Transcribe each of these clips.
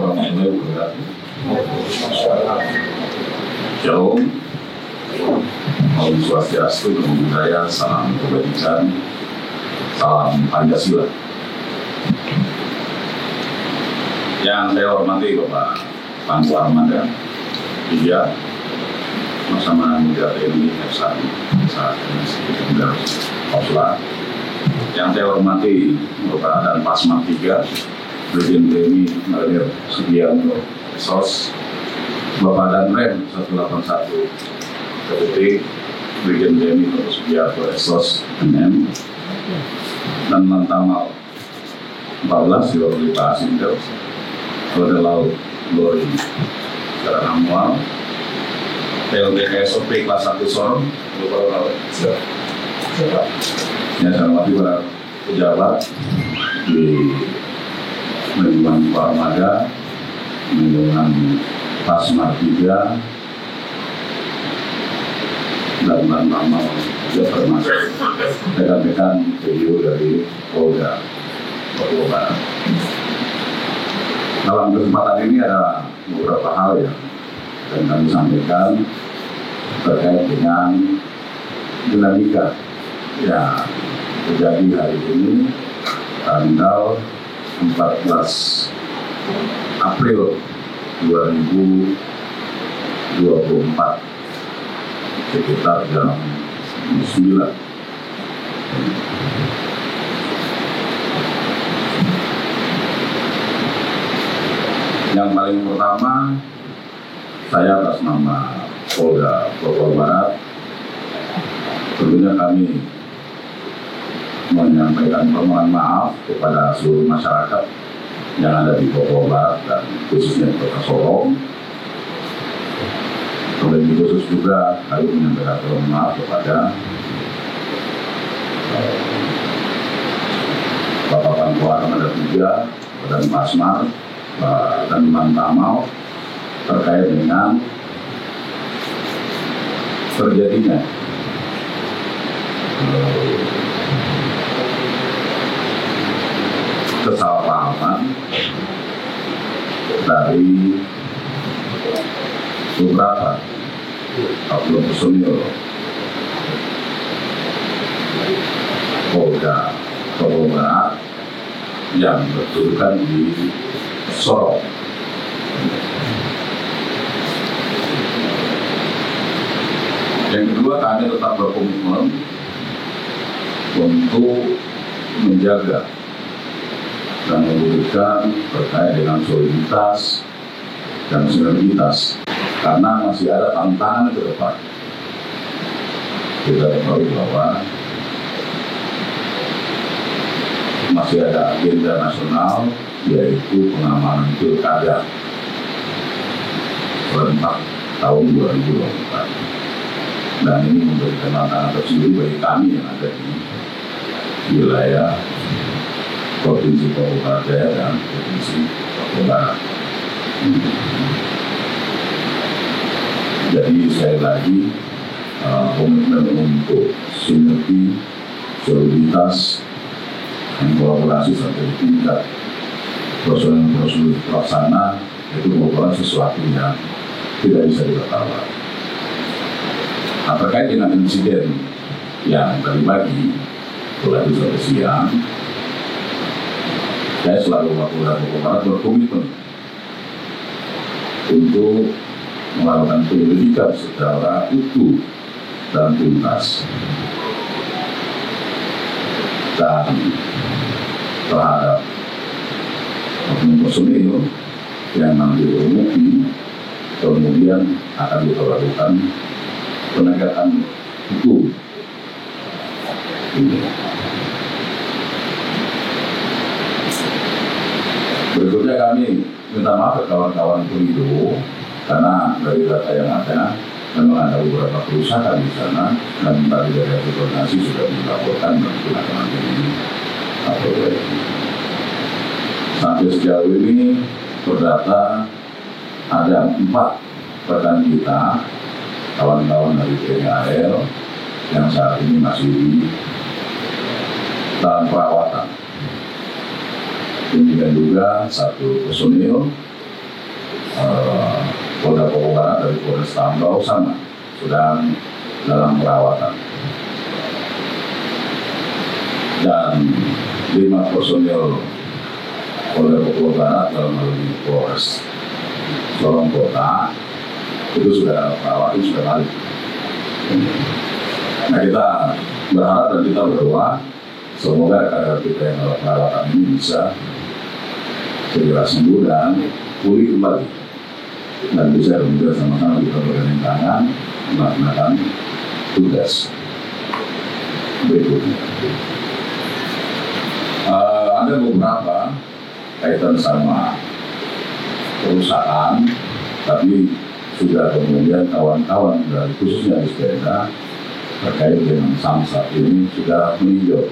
warahmatullahi wabarakatuh. Shalom. Om Swastiastu, Namo Buddhaya, salam kebajikan, salam Pancasila. Yang saya hormati Bapak Pangku Armada, Tiga, Laksamana Muda TNI saat ini sedang konsulat. Yang saya hormati Bapak dan Pasma 3, Brigjen TNI Marinir Sugianto SOS, Bapak dan Rem 181 KPT, Brigjen TNI Toto Sugianto SOS MM, dan Lantamal 14 Diwakili Pak Asintel, Kode Laut Lori secara manual, PLTK SOP kelas 1 Sorong, yang saya hormati para pejabat di Manajemen Armada, Manajemen Pasma 3, dan Lantamal termasuk rekan-rekan video dari Polda Papua Barat. Dalam kesempatan ini ada beberapa hal yang akan kami sampaikan terkait dengan dinamika yang terjadi hari ini tanggal 14 April 2024 sekitar jam 9. Yang paling pertama, saya atas nama Polda Papua Barat, tentunya kami menyampaikan permohonan maaf kepada seluruh masyarakat yang ada di Papua Barat dan khususnya di Kota Sorong. Lebih khusus juga kami menyampaikan permohonan maaf kepada Bapak Pangku Armada 3 dan Pasmar dan Lantamal terkait dengan terjadinya kesalahpahaman dari beberapa oknum personil Polda Papua Barat yang berkedudukan di Sorong. Yang kedua, kami tetap berkomitmen untuk menjaga dan mewujudkan terkait dengan soliditas dan sinergitas, karena masih ada tantangan ke depan. Kita tahu bahwa masih ada agenda nasional, yaitu pengamanan pilkada serentak tahun 2024. Dan ini memberikan tantangan tersendiri bagi kami yang ada di wilayah Provinsi Papua Barat Daya dan Provinsi Papua Barat. Jadi sekali lagi komitmen untuk sinergi, soliditas, dan kolaborasi sampai tingkat personil pelaksana itu merupakan sesuatu yang tidak bisa ditawar. Nah, terkait dengan insiden yang tadi pagi mulai sampai siang, saya selalu Polda Papua Barat berkomitmen untuk melakukan penyelidikan secara utuh dan tuntas dan terhadap oknum personil yang nanti terbukti, kemudian akan kita lakukan penegakan hukum. Berikutnya kami minta maaf ke kawan-kawan Pelindo, karena dari data yang ada memang ada beberapa kerusakan di sana, dan tadi dari hasil koordinasi sudah dilaporkan dan kita akan ini atau sampai sejauh ini terdata ada 4 rekan kita, kawan-kawan dari TNI AL yang saat ini masih di dalam perawatan. Demikian juga 1 personil Polda Papua Barat dari Polres Tambau sama sedang dalam perawatan. Dan 5 personil Polda Papua Barat dalam hal ini Polres Sorong Kota itu sudah perawatan, sudah balik. Nah, kita berharap dan kita berdoa semoga rekan-rekan kita yang dalam perawatan ini bisa segera sembuh dan pulih kembali, dan bisa kemudian sama-sama kita bergandeng tangan melaksanakan tugas berikutnya. Ada beberapa kaitan sama perusahaan, tapi sudah kemudian kawan-kawan dari khususnya di sepeda terkait dengan Samsat ini sudah meninjau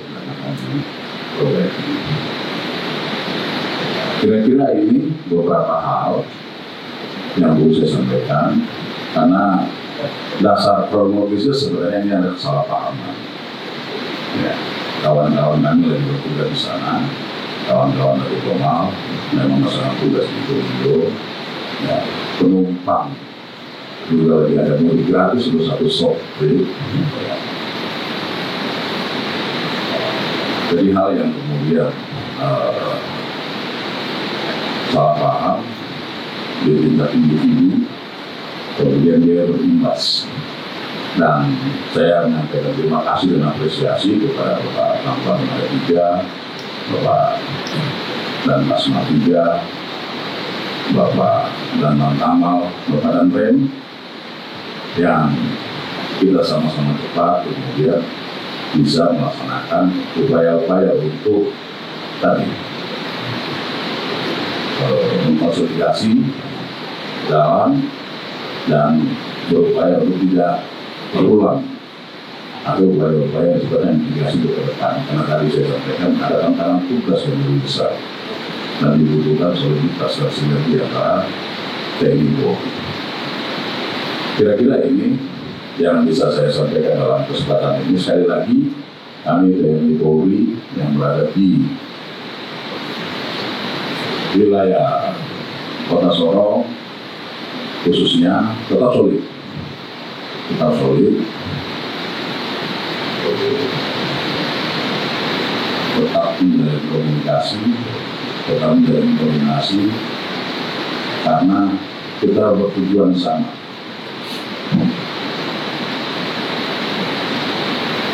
proyek ini. Kira-kira ini beberapa hal yang perlu saya sampaikan, karena dasar kronologisnya sebenarnya ini ada kesalahpahaman. Ya, kawan-kawan kami yang bertugas di sana, kawan-kawan dari Komal, memang masalah tugas di Indo, ya, penumpang juga lagi ada mudik gratis untuk satu sok. Jadi hal yang kemudian salah paham di tingkat individu, kemudian dia berimbas. Dan saya menyampaikan terima kasih dan apresiasi kepada Bapak Tampan Malaysia, Bapak dan Mas Matiga, Bapak dan Bang Kamal, Bapak dan Rem, yang kita sama-sama cepat kemudian bisa melaksanakan upaya-upaya untuk tadi mengkonsolidasi jalan dan berupaya untuk tidak berulang atau upaya-upaya sebenarnya mitigasi ke depan. Karena tadi saya sampaikan ada tantangan tugas yang lebih besar dan dibutuhkan soliditas dan sinergi antara TNI Polri. Kira-kira ini yang bisa saya sampaikan dalam kesempatan ini. Sekali lagi, kami TNI Polri yang berada di wilayah Kota Sorong khususnya tetap solid, tetap menjalin komunikasi, tetap menjalin koordinasi, karena kita bertujuan sama.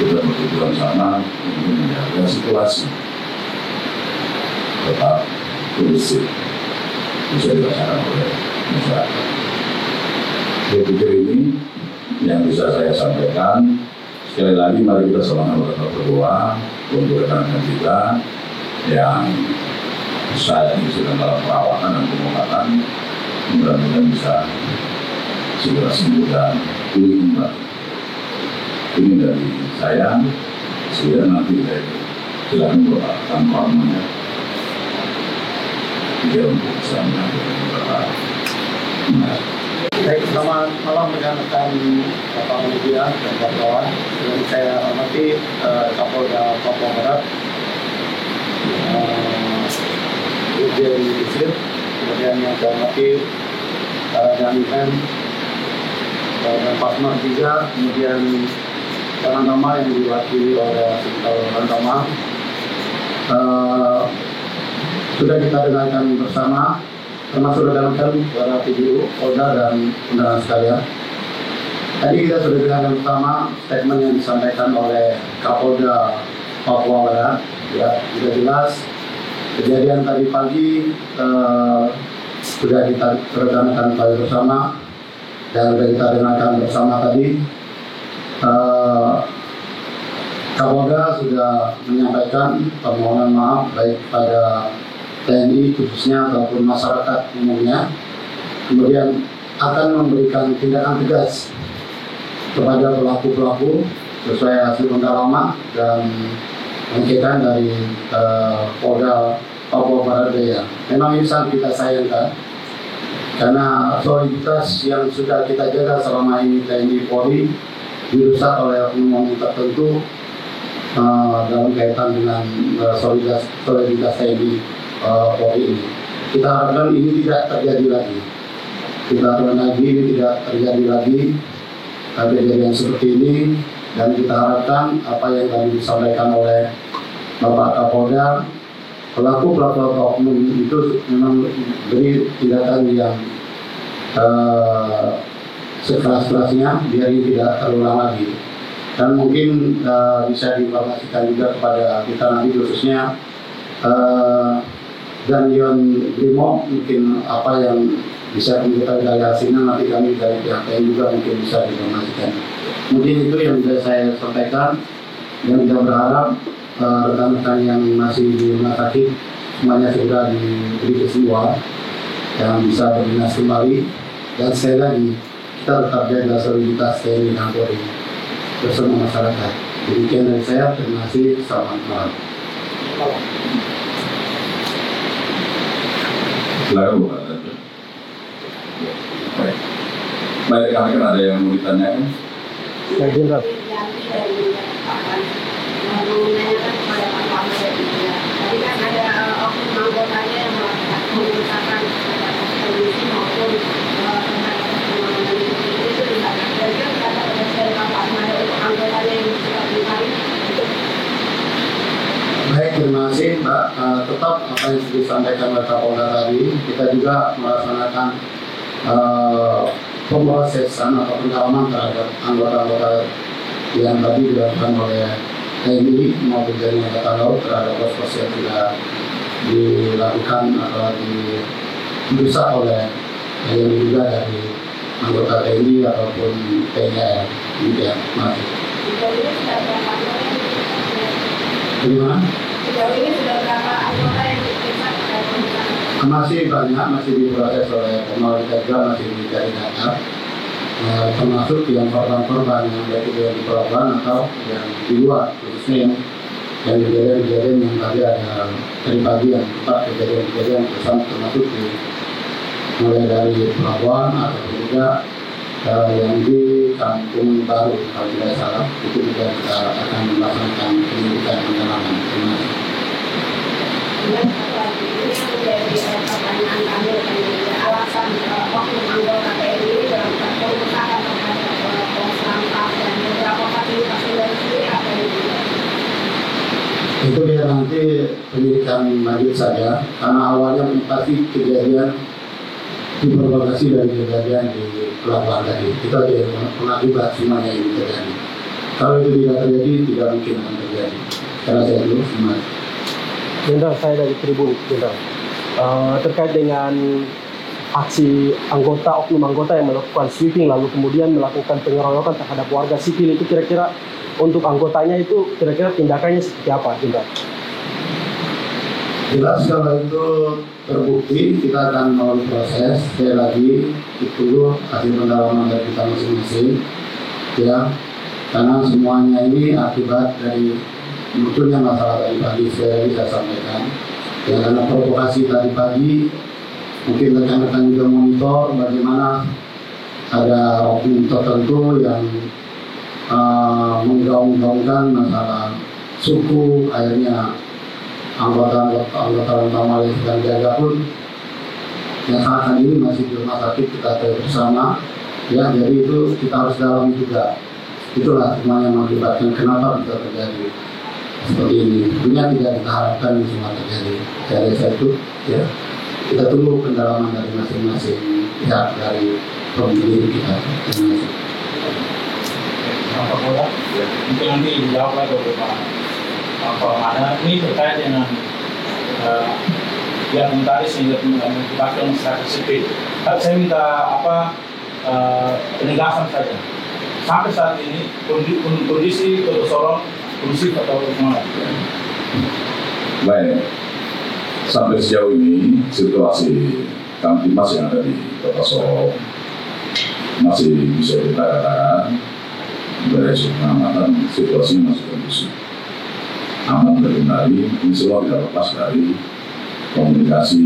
Kita bertujuan sama untuk menjaga situasi tetap kondusif, bisa dirasakan oleh masyarakat. Saya pikir ini yang bisa saya sampaikan. Sekali lagi mari kita sama-sama berdoa untuk rekan-rekan kita yang saat ini sedang dalam perawatan dan pengobatan, mudah-mudahan bisa segera sembuh dan pulih kembali. Ini dari saya, sehingga nanti saya silakan Bapak tanpa namanya dia untuk bisa menyampaikan beberapa. Baik, selamat malam rekan-rekan Bapak Media dan kawan-kawan. Yang saya hormati Kapolda Papua Barat, Irjen Yusuf, kemudian yang saya hormati Daniman dan Pasmar juga, kemudian Rantama yang diwakili oleh Rantama. Sudah kita dengarkan bersama, termasuk rekan-rekan para PJU, Polda dan undangan sekalian. Tadi kita sudah dengarkan bersama statement yang disampaikan oleh Kapolda Papua Barat. Ya, sudah jelas kejadian tadi pagi sudah kita dengarkan bersama dan sudah kita dengarkan bersama tadi. Kapolda sudah menyampaikan permohonan maaf baik pada TNI khususnya ataupun masyarakat umumnya, kemudian akan memberikan tindakan tegas kepada pelaku-pelaku sesuai hasil pendalaman dan pengecekan dari Polda Papua Barat Daya. Memang ini sangat kita sayangkan karena soliditas yang sudah kita jaga selama ini TNI Polri dirusak oleh oknum tertentu dalam kaitan dengan soliditas TNI Polri ini. Kita harapkan ini tidak terjadi lagi. kita harapkan lagi ini tidak terjadi lagi kejadian seperti ini, dan kita harapkan apa yang tadi disampaikan oleh Bapak Kapolda, pelaku oknum itu memang beri tindakan yang sekeras-kerasnya biar ini tidak terulang lagi. Dan mungkin bisa diinformasikan juga kepada kita nanti khususnya dan Yon Brimob, mungkin apa yang bisa kita dari hasilnya nanti kami dari pihak lain juga mungkin bisa diinformasikan. Mungkin itu yang bisa saya sampaikan, dan kita berharap rekan-rekan yang masih di rumah sakit semuanya segera diberi kesembuhan yang bisa berdinas kembali, dan sekali lagi kita tetap jaga soliditas TNI dan Polri bersama masyarakat. Demikian dari saya, terima kasih, selamat malam. Silakan Bu. Baik, kami kan ada yang mau ditanyakan. Pak Jenderal. Menanyakan kepada Pak Kapolda. Tadi kan ada oknum anggotanya yang menggunakan polisi maupun itu tidak ada kata dari Pak Kapolda untuk anggotanya yang sudah ditarik. Baik, terima kasih Mbak. Tetap apa yang sudah disampaikan oleh Kapolda tadi, kita juga melaksanakan pemrosesan atau pendalaman terhadap anggota-anggota yang tadi dilakukan oleh TNI maupun dari Angkatan Laut terhadap pos-pos yang sudah dilakukan atau dirusak oleh yang diduga dari anggota TNI ataupun TNI. Demikian, makasih. Sejauh ini sudah berapa anggota yang Gimana? Sejauh ini sudah berapa anggota yang diperiksa terkait pemeriksaan? Masih banyak, masih diproses oleh pemerintah juga, masih dicari data, termasuk yang korban-korban yang baik itu yang di pelabuhan atau yang di luar, khususnya yang kejadian-kejadian yang tadi ada dari pagi yang tepat kejadian-kejadian termasuk di mulai dari pelabuhan atau juga yang di Kampung Baru kalau tidak salah, itu juga kita akan melaksanakan penyelidikan pendalaman. Terima kasih. Kemudian satu lagi, ini yang menjadi pertanyaan kami alasan oknum anggota TNI dalam pengusahaan terhadap pos sampah dan beberapa fasilitas dari sendiri apa yang Itu biar nanti penyidikan lanjut saja, karena awalnya pasti kejadian diperlokasi dari kejadian di pelabuhan tadi. Itu aja yang mengakibat semuanya ini terjadi. Kalau itu tidak terjadi, tidak mungkin akan terjadi. Karena saya dulu semua. Jenderal, saya dari Tribun, Jenderal. Terkait dengan aksi oknum anggota yang melakukan sweeping lalu kemudian melakukan pengeroyokan terhadap warga sipil, itu kira-kira untuk anggotanya itu kira-kira tindakannya seperti apa, Jenderal? Jelas kalau itu terbukti, kita akan melalui proses. Sekali lagi, itu hasil pendalaman dari kita masing-masing, ya. Karena semuanya ini akibat dari munculnya masalah tadi pagi. Sekali lagi saya sampaikan, ya, karena provokasi tadi pagi, mungkin rekan-rekan juga monitor bagaimana ada oknum tertentu yang menggaung-gaungkan masalah suku, akhirnya anggota utama yang sedang jaga pun yang saat ini masih di rumah sakit kita bersama, ya. Jadi itu kita harus dalami juga. Itulah semuanya mengakibatkan kenapa bisa terjadi seperti ini. Tentunya tidak kita harapkan ini semua terjadi. Dari saya itu, ya, kita tunggu pendalaman dari masing-masing pihak dari pemilih kita. Terima kasih. Pak Kapolda, mungkin nanti dijawab lagi oleh Pak Permana. Ini terkait dengan yang mentaris yang melibatkan masyarakat sipil. Saya minta penegasan saja. Sampai saat ini kondisi Sorong kondusif atau bagaimana? Baik, sampai sejauh ini situasi Kamtimas yang ada di Kota Sorong masih bisa kita katakan dari segi pengamatan situasinya masih kondusif, aman terkendali. Ini semua tidak lepas dari komunikasi,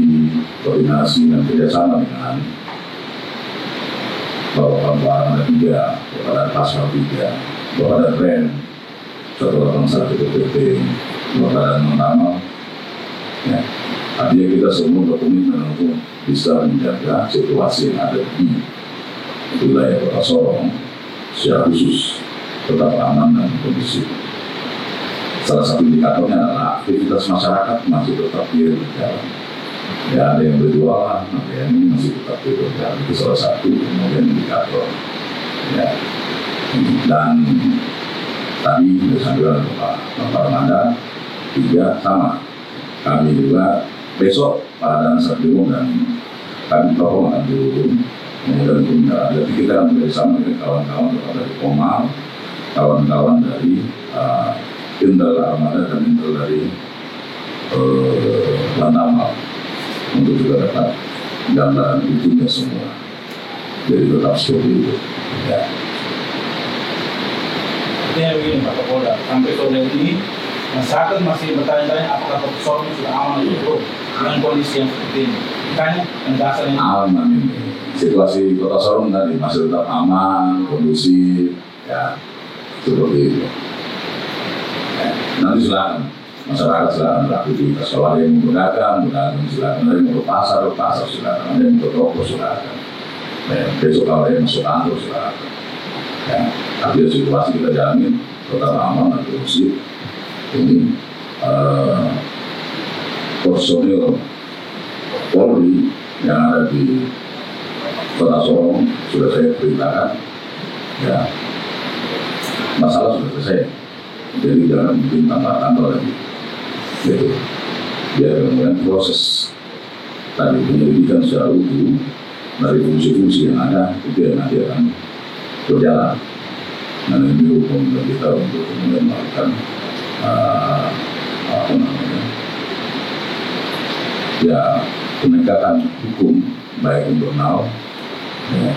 koordinasi dan kerjasama dengan Bapak Armada 3, Bapak Pasal 3, Bapak Brand, Satu Bangsa PPP, Bapak Nama, ya. Artinya kita semua berkomitmen untuk bisa menjaga situasi yang ada di wilayah Kota Sorong secara khusus tetap aman dan kondusif. Salah satu indikatornya adalah aktivitas masyarakat masih tetap berjalan. Ya, ada yang berjualan, ada yang ini masih tetap berjalan. Itu salah satu kemudian indikator. Ya. Dan tadi sudah saya bilang Pak Ramanda, 3 sama. Kami juga besok pada saat demo dan kami tokoh akan diurung. Kemudian jadi kita akan bersama dengan kawan-kawan dari Komal, kawan-kawan dari Intel Armada dan Intel dari Lantamal untuk juga dapat gambaran ujungnya semua. Jadi tetap seperti itu. Ya. Artinya begini Pak Kapolda, sampai sore ini masyarakat masih bertanya-tanya apakah Kota Sorong sudah aman atau belum dengan kondisi yang seperti ini. Makanya penjelasan ini Aman ini. Situasi Kota Sorong tadi masih tetap aman, kondusif, ya seperti itu. Ya. Nanti silakan masyarakat silakan beraktivitas. Kalau ada yang berdagang silakan. Ada yang mau ke pasar silakan. Ada yang ke toko silakan. Ya. Besok kalau ada yang masuk kantor silakan. Ya. Tapi situasi kita jamin tetap aman dan kondusif. Ini personil Polri yang ada di Kota Sorong sudah saya perintahkan, ya masalah sudah selesai, jadi jangan bikin tambah-tambah lagi, gitu. Biar kemudian proses tadi penyelidikan secara utuh dari fungsi-fungsi yang ada itu yang nanti akan berjalan. Dan ini hukum kita untuk kemudian melakukan ya penegakan hukum baik internal ya,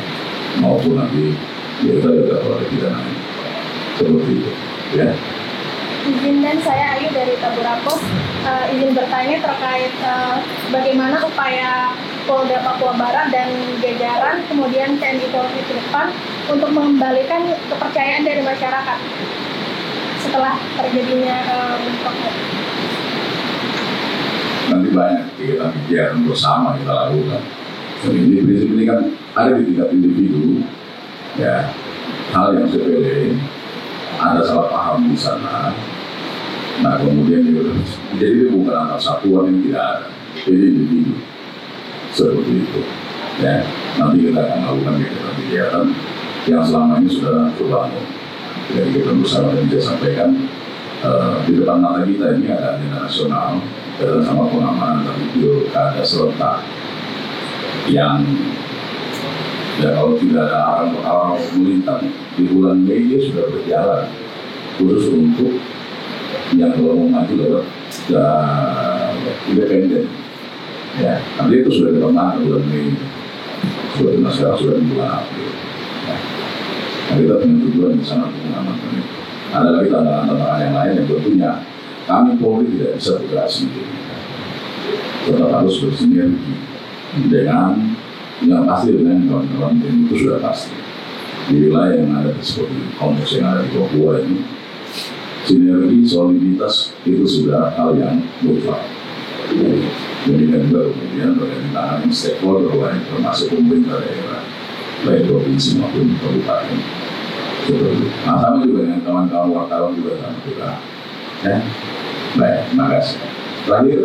maupun nanti kita juga kalau pidana seperti itu ya. Izin dan saya Ayu dari Taburako, izin bertanya terkait bagaimana upaya Polda Papua Barat dan jajaran kemudian TNI Polri ke depan untuk mengembalikan kepercayaan dari masyarakat setelah terjadinya bentroknya. Nanti banyak kegiatan bersama kita lakukan. Dan ini prinsip ini kan ada di tingkat individu, ya hal yang sepele, ada salah paham di sana. Nah kemudian jadi itu bukan antar satuan yang tidak ada, jadi individu seperti itu. Ya nanti kita akan melakukan kegiatan yang selama ini sudah terbangun. Jadi kita bersama dan saya sampaikan di depan mata kita ini ada agenda nasional dan sama pengamanan dari pilkada serentak yang ya kalau tidak ada arah pemerintah di bulan Mei dia sudah berjalan khusus untuk yang kalau mau maju lewat independen ya nanti itu sudah direncanakan bulan Mei sudah di masyarakat sudah di bulan April ya. Nah, kita punya tujuan di sana untuk mengamankan itu. Ada lagi tantangan-tantangan yang lain yang tentunya kami Polri tidak bisa bergerak sendiri. Tetap harus bersinergi dengan yang pasti dengan kawan-kawan dan itu sudah pasti. Di wilayah yang ada seperti kompleks yang ada di Papua ini, sinergi, soliditas itu sudah hal yang mutlak. Jadi kan juga kemudian bagaimana stakeholder lain termasuk pemerintah daerah, baik provinsi maupun kabupaten. Nah, sama juga dengan kawan-kawan wartawan juga sama kita. Ya, baik, terima kasih. Terakhir,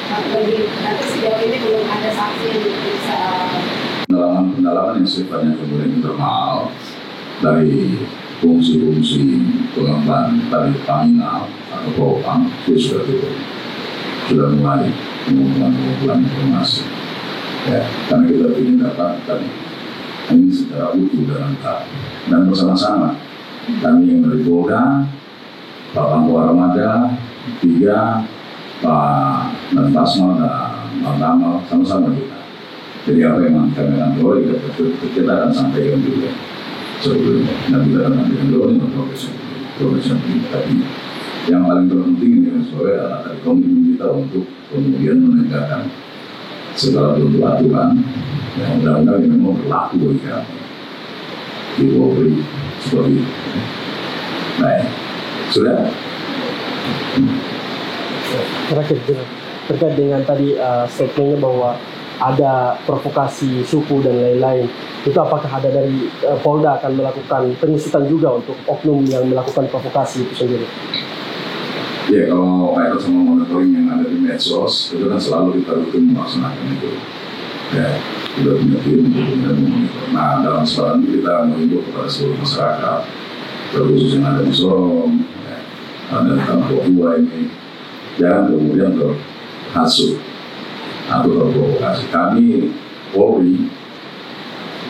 Tapi sejauh ini belum ada saksi yang bisa pendalaman yang sifatnya kemudian internal dari fungsi-fungsi pengembangan dari terminal atau propam itu sudah mulai mengumumkan informasi. Ya, karena kita ingin dapat tadi ini secara utuh dan lengkap dan bersama-sama kami yang dari Polda, Pak Pangko Armada, 3 Pak dan Pasmal dan Pak Tamal sama-sama kita. Jadi apa yang kami akan peroleh kita akan sampaikan juga sebelumnya. Dan kita akan sampaikan dulu ini profesional tapi yang paling terpenting ini sebagai adalah tadi komitmen kita untuk kemudian menegakkan segala bentuk aturan yang undang-undang yang memang berlaku bagi kami di Polri seperti itu. Baik, sudah. Terakhir, terkait dengan tadi statementnya bahwa ada provokasi suku dan lain-lain. Itu apakah ada dari Polda akan melakukan pengusutan juga untuk oknum yang melakukan provokasi itu sendiri? Ya, kalau kaitan sama monitoring yang ada di medsos, itu kan selalu kita rutin melaksanakan itu. Ya, kita punya tim untuk memonitor. Nah, dalam kesempatan ini kita mengimbau kepada seluruh masyarakat, terkhusus yang ada di Sorong, ya, ada di Tanah Papua ini, jangan kemudian terhasut atau terprovokasi. Kami Polri,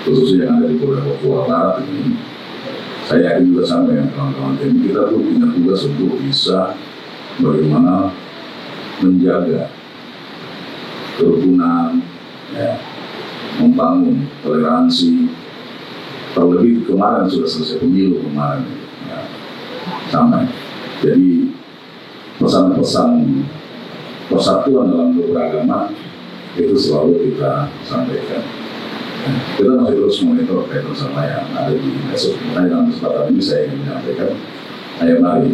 khususnya yang ada di Polda Papua Barat ini, saya yakin juga sama dengan kawan-kawan TNI, kita tuh punya tugas untuk bisa bagaimana menjaga kerukunan, ya, membangun toleransi. Terlebih kemarin sudah selesai pemilu kemarin, ya, sama. Jadi pesan-pesan persatuan dalam beragama itu selalu kita sampaikan. Kita masih terus monitor kaitan sama yang ada di medsos. Makanya dalam kesempatan ini saya ingin menyampaikan, ayo mari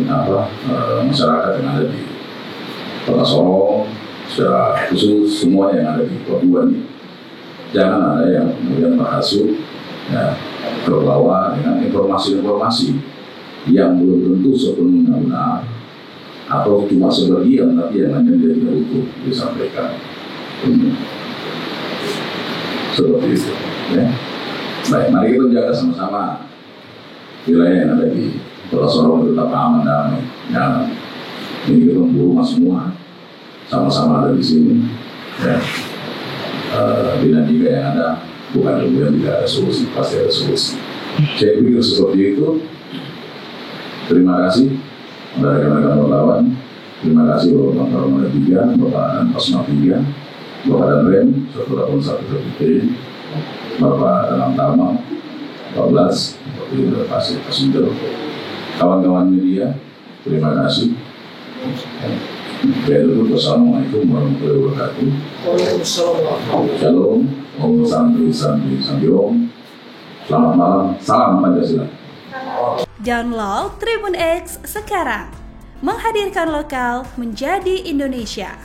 masyarakat yang ada di Kota Sorong, secara khusus semua yang ada di Papua ini, jangan ada yang kemudian berhasut, ya, terbawa dengan informasi-informasi yang belum tentu sepenuhnya benar atau cuma sebagian, tapi yang lainnya dia tidak utuh disampaikan. Seperti itu, ya. Baik, mari kita jaga sama-sama wilayah yang ada di Kota Sorong tetap aman damai. Ya, ini kita rumah semua sama-sama ada di sini. Ya. Dinamika yang ada bukan kemudian tidak ada solusi, pasti ada solusi. Saya pikir seperti itu. Terima kasih kepada rekan-rekan wartawan. Terima kasih Bapak Taruna 3, Bapak dan Pasma 3, Bapak dan Rem, 181 Bapak dalam Tama 14, Bapak Pasir Pasir, kawan-kawan media, terima kasih. Wassalamualaikum warahmatullahi wabarakatuh. Shalom, Om Santi Santi Santi Om. Selamat malam, salam Pancasila. Download Tribun X sekarang, menghadirkan lokal menjadi Indonesia.